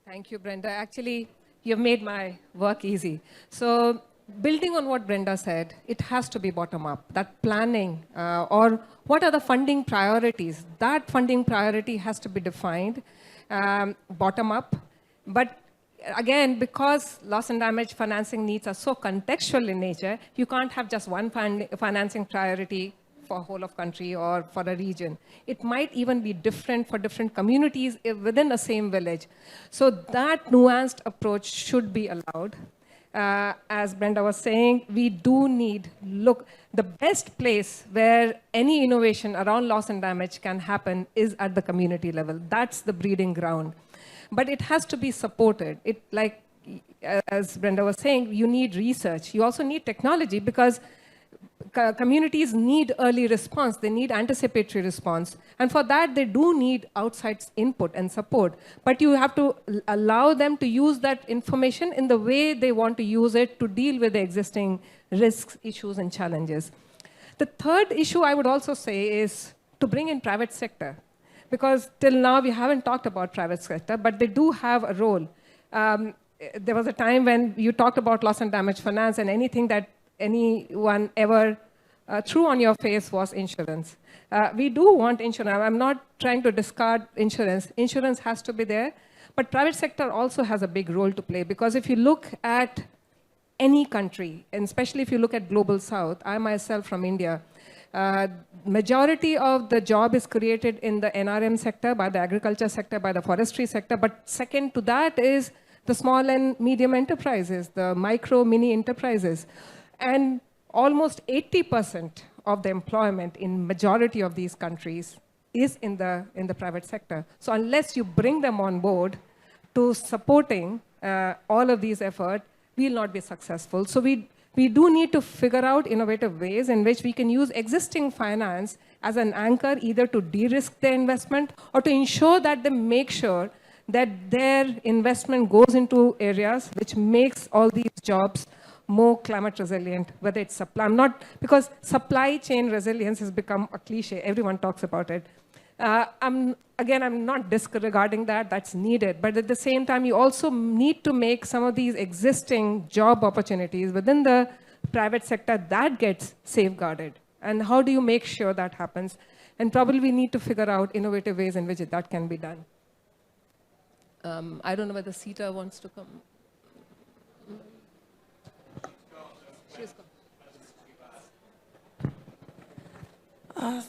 C: Thank you, Brenda. Actually, you've made my work easy. So building on what Brenda said, it has to be bottom up. That planning, or what are the funding priorities? That funding priority has to be defined bottom up. But again, because loss and damage financing needs are so contextual in nature, you can't have just one financing priority for a whole of country or for a region. It might even be different for different communities within the same village. So that nuanced approach should be allowed. As Brenda was saying, we do need, the best place where any innovation around loss and damage can happen is at the community level. That's the breeding ground. But it has to be supported. As Brenda was saying, you need research. You also need technology, because communities need early response. They need anticipatory response. And for that, they do need outside input and support. But you have to allow them to use that information in the way they want to use it to deal with the existing risks, issues, and challenges. The third issue I would also say is to bring in private sector. Because till now, we haven't talked about private sector, but they do have a role. There was a time when you talked about loss and damage finance, and anything that anyone ever threw on your face was insurance. We do want insurance. I'm not trying to discard insurance. Insurance has to be there. But private sector also has a big role to play, because if you look at any country, and especially if you look at Global South, I myself from India, majority of the job is created in the NRM sector, by the agriculture sector, by the forestry sector. But second to that is the small and medium enterprises, the micro, mini enterprises. And almost 80% of the employment in majority of these countries is in the private sector. So unless you bring them on board to supporting all of these efforts, we will not be successful. So we we do need to figure out innovative ways in which we can use existing finance as an anchor either to de-risk their investment or to ensure that they make sure that their investment goes into areas which makes all these jobs more climate resilient, whether it's supply. Because supply chain resilience has become a cliche. Everyone talks about it. I'm not disregarding that. That's needed. But at the same time, you also need to make some of these existing job opportunities within the private sector that gets safeguarded. And how do you make sure that happens? And probably we need to figure out innovative ways in which that can be done. I don't know whether Sita wants to come. She's gone.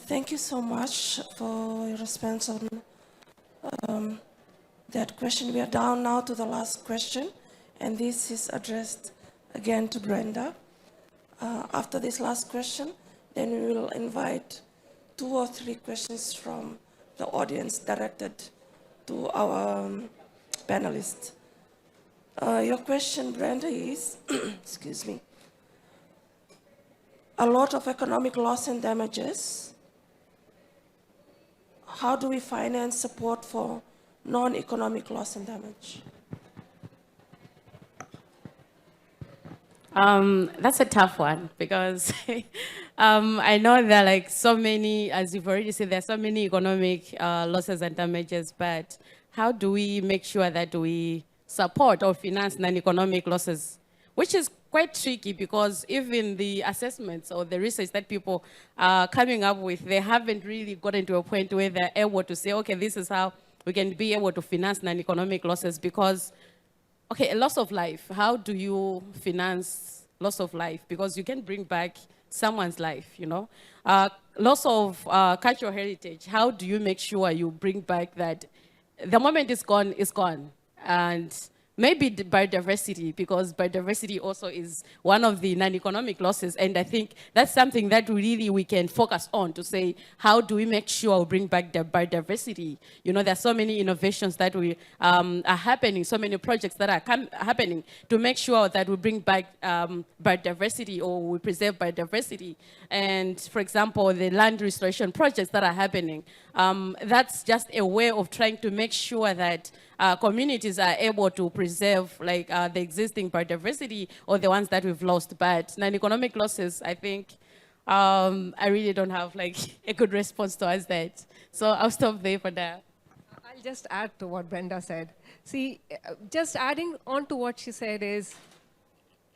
B: Thank you so much for your response on that question. We are down now to the last question, and this is addressed again to Brenda. After this last question, then we will invite 2 or 3 questions from the audience directed to our panelists. Your question, Brenda, is, excuse me, a lot of economic loss and damages. How do we finance support for non-economic loss and damage?
D: That's a tough one because I know there are like so many, as you've already said, there are so many economic losses and damages, but how do we make sure that we support or finance non-economic losses, which is quite tricky because even the assessments or the research that people are coming up with, they haven't really gotten to a point where they're able to say, okay, this is how we can be able to finance non-economic losses because, okay, a loss of life, how do you finance loss of life? Because you can bring back someone's life, you know? Loss of cultural heritage, how do you make sure you bring back that the moment it's gone, it's gone? And maybe biodiversity, because biodiversity also is one of the non-economic losses. And I think that's something that really we can focus on to say, how do we make sure we bring back the biodiversity? You know, there's so many innovations that we are happening, so many projects that are happening to make sure that we bring back biodiversity or we preserve biodiversity. And for example, the land restoration projects that are happening, that's just a way of trying to make sure that communities are able to preserve like the existing biodiversity or the ones that we've lost. But non-economic losses, I think, I really don't have like a good response towards that. So I'll stop there for now.
C: I'll just add to what Brenda said. See, just adding on to what she said is,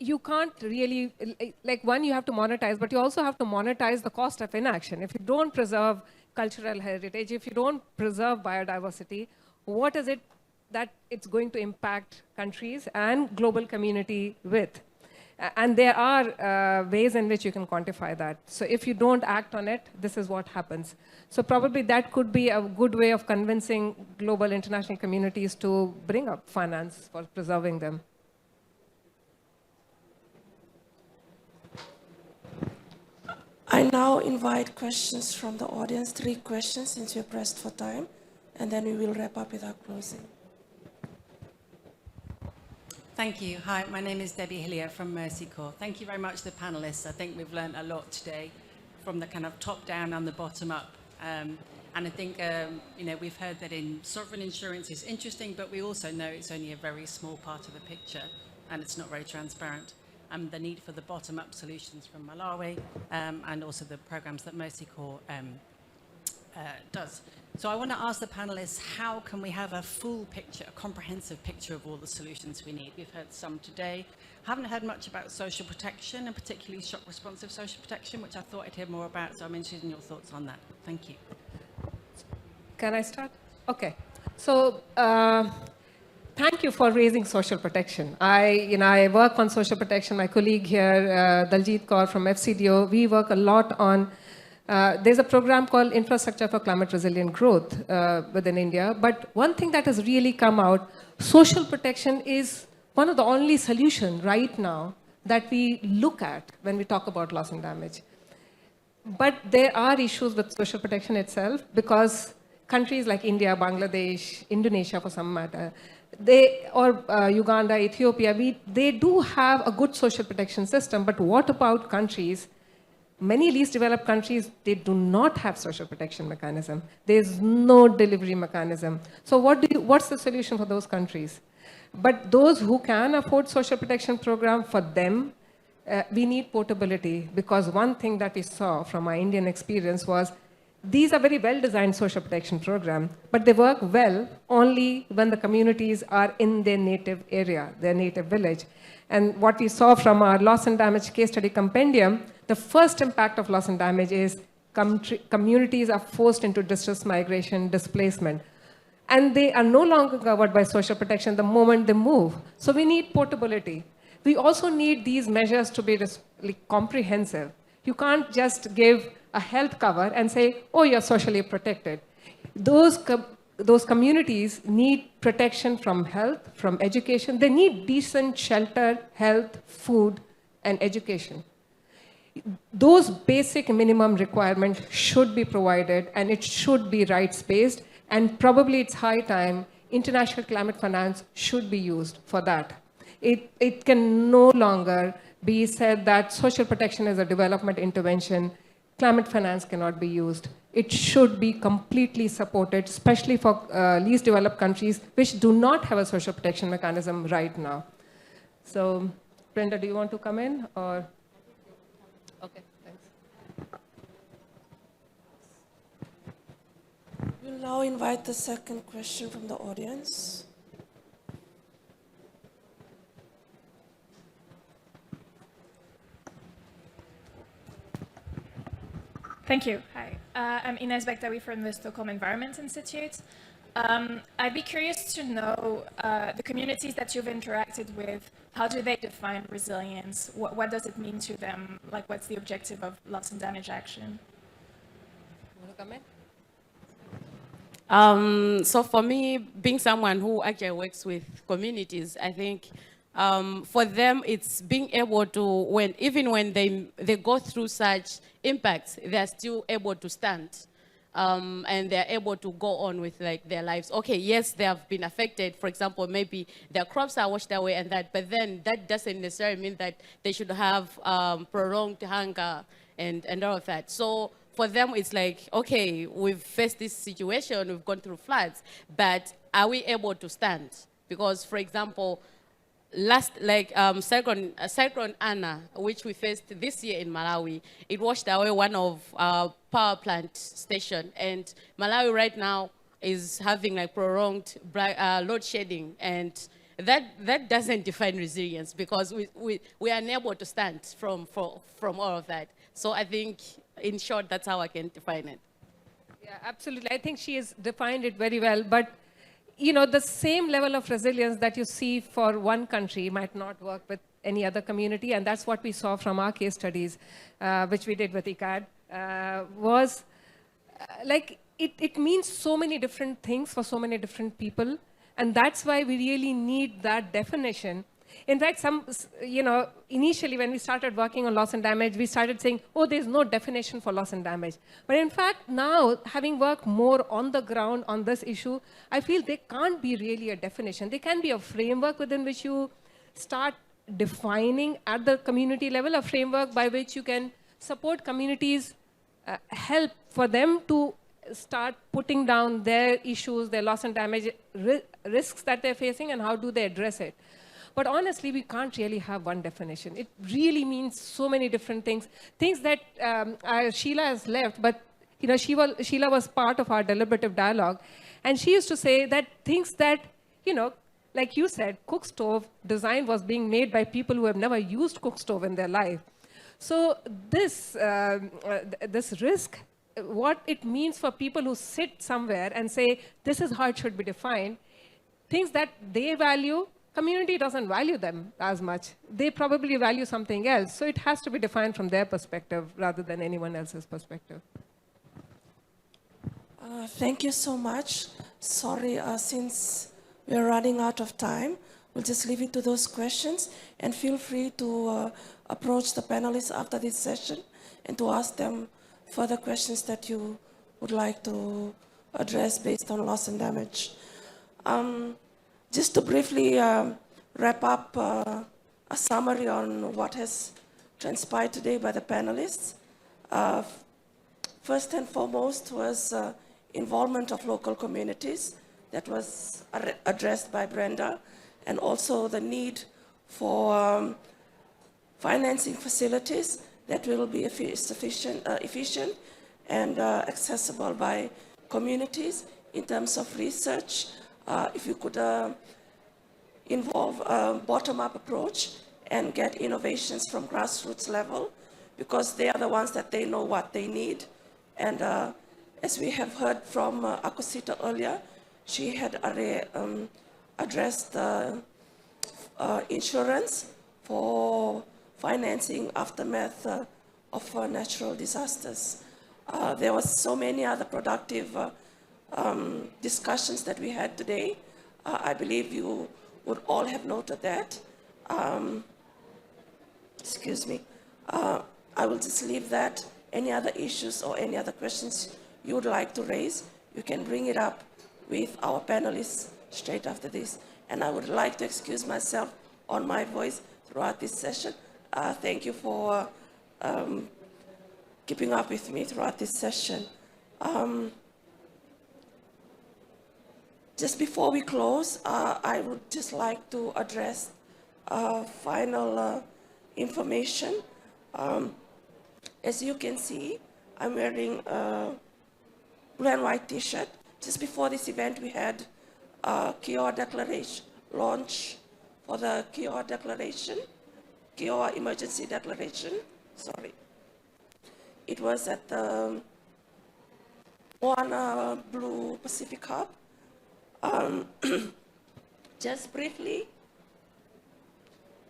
C: you can't really, like one, you have to monetize, but you also have to monetize the cost of inaction. If you don't preserve cultural heritage, if you don't preserve biodiversity, what is it that it's going to impact countries and global community with? And there are ways in which you can quantify that. So if you don't act on it, this is what happens. So probably that could be a good way of convincing global international communities to bring up finance for preserving them.
B: I now invite questions from the audience, 3 questions since we're pressed for time, and then we will wrap up with our closing.
G: Thank you. Hi, my name is Debbie Hillier from Mercy Corps. Thank you very much to the panelists. I think we've learned a lot today from the kind of top down and the bottom up. And I think, you know, we've heard that in sovereign insurance is interesting, but we also know it's only a very small part of the picture and it's not very transparent. The need for the bottom up solutions from Malawi and also the programs that Mercy Corps does. So I want to ask the panelists, how can we have a full picture, a comprehensive picture of all the solutions we need? We've heard some today. Haven't heard much about social protection, and particularly shock responsive social protection, which I thought I'd hear more about, so I'm interested in your thoughts on that. Thank you.
C: Can I start? Okay. So thank you for raising social protection. I work on social protection. My colleague here, Daljit Kaur from FCDO, we work a lot on there's a program called Infrastructure for Climate Resilient Growth within India. But one thing that has really come out, social protection is one of the only solutions right now that we look at when we talk about loss and damage. But there are issues with social protection itself because countries like India, Bangladesh, Indonesia for some matter, Uganda, Ethiopia, they do have a good social protection system, but what about countries? Many least developed countries, they do not have social protection mechanism. There's no delivery mechanism. So what's the solution for those countries? But those who can afford social protection program, for them, we need portability, because one thing that we saw from our Indian experience was these are very well-designed social protection programs, but they work well only when the communities are in their native area, their native village. And what we saw from our loss and damage case study compendium, the first impact of loss and damage is communities are forced into distress migration, displacement. And they are no longer covered by social protection the moment they move. So we need portability. We also need these measures to be comprehensive. You can't just give a health cover and say, oh, you're socially protected. Those communities need protection from health, from education. They need decent shelter, health, food, and education. Those basic minimum requirements should be provided, and it should be rights-based, and probably it's high time international climate finance should be used for that. It can no longer be said that social protection is a development intervention. Climate finance cannot be used. It should be completely supported, especially for least developed countries which do not have a social protection mechanism right now. So, Brenda, do you want to come in, or? Okay, thanks.
B: We'll now invite the second question from the audience.
H: Thank you. Hi, I'm Ines Bektawi from the Stockholm Environment Institute. I'd be curious to know the communities that you've interacted with, how do they define resilience? What does it mean to them? Like, what's the objective of loss and damage action?
C: You want to come in?
D: So for me, being someone who actually works with communities, I think for them, it's being able to, even when they go through such impacts, they're still able to stand. And they're able to go on with their lives. Okay, yes, they have been affected. For example, maybe their crops are washed away and that, but then that doesn't necessarily mean that they should have prolonged hunger and all of that. So for them, it's like, okay, we've faced this situation, we've gone through floods, but are we able to stand? Because, for example, Cyclone Anna, which we faced this year in Malawi, it washed away one of our power plant station, and Malawi right now is having prolonged load shedding, and that doesn't define resilience, because we are unable to stand from all of that. So I think, in short, that's how I can define it.
C: Yeah, absolutely. I think she has defined it very well, but the same level of resilience that you see for one country might not work with any other community, and that's what we saw from our case studies, which we did with ICAD, was it means so many different things for so many different people, and that's why we really need that definition. In fact, initially when we started working on loss and damage, we started saying, oh, there's no definition for loss and damage. But in fact, now, having worked more on the ground on this issue, I feel there can't be really a definition. There can be a framework within which you start defining at the community level, a framework by which you can support communities, help for them to start putting down their issues, their loss and damage risks that they're facing, and how do they address it. But honestly, we can't really have one definition. It really means so many different things. Things that Sheila has left, but Sheila was part of our deliberative dialogue. And she used to say that things that, like you said, cook stove design was being made by people who have never used cook stove in their life. So this risk, what it means for people who sit somewhere and say, this is how it should be defined, things that they value, community doesn't value them as much. They probably value something else. So it has to be defined from their perspective rather than anyone else's perspective.
B: Thank you so much. Sorry, since we're running out of time, we'll just leave it to those questions, and feel free to approach the panelists after this session and to ask them further questions that you would like to address based on loss and damage. Just to briefly wrap up a summary on what has transpired today by the panelists. First and foremost was involvement of local communities that was addressed by Brenda, and also the need for financing facilities that will be efficient and accessible by communities in terms of research. If you could involve a bottom-up approach and get innovations from grassroots level, because they are the ones that they know what they need. And as we have heard from Akosita earlier, she had addressed insurance for financing aftermath of natural disasters. There was so many other productive discussions that we had today. I believe you would all have noted that. Excuse me. I will just leave that. Any other issues or any other questions you would like to raise, you can bring it up with our panelists straight after this. And I would like to excuse myself on my voice throughout this session. Thank you for keeping up with me throughout this session. Just before we close, I would just like to address final information. As you can see, I'm wearing a blue and white t-shirt. Just before this event, we had a Kiowa Declaration launch for the Kiowa Declaration, Kiowa Emergency Declaration, sorry. It was at the Moana Blue Pacific Hub. Just briefly,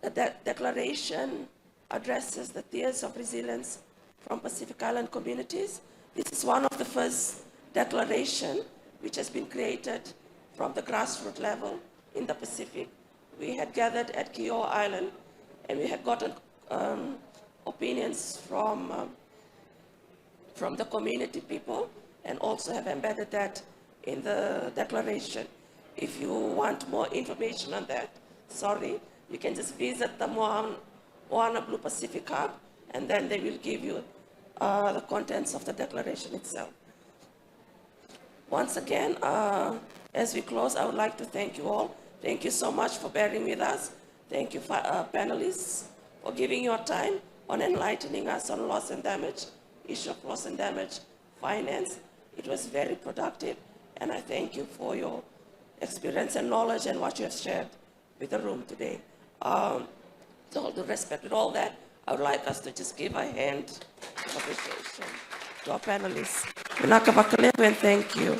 B: the declaration addresses the tiers of resilience from Pacific Island communities. This is one of the first declaration which has been created from the grassroots level in the Pacific. We had gathered at Kiowa Island and we had gotten opinions from the community people, and also have embedded that in the declaration. If you want more information on that, sorry, you can just visit the Moana Blue Pacific Hub, and then they will give you the contents of the declaration itself. Once again, as we close, I would like to thank you all. Thank you so much for bearing with us. Thank you, panelists, for giving your time on enlightening us on loss and damage, issue of loss and damage, finance. It was very productive, and I thank you for your experience and knowledge and what you have shared with the room today. With all due respect, with all that, I would like us to just give a hand of appreciation to our panelists. And thank you.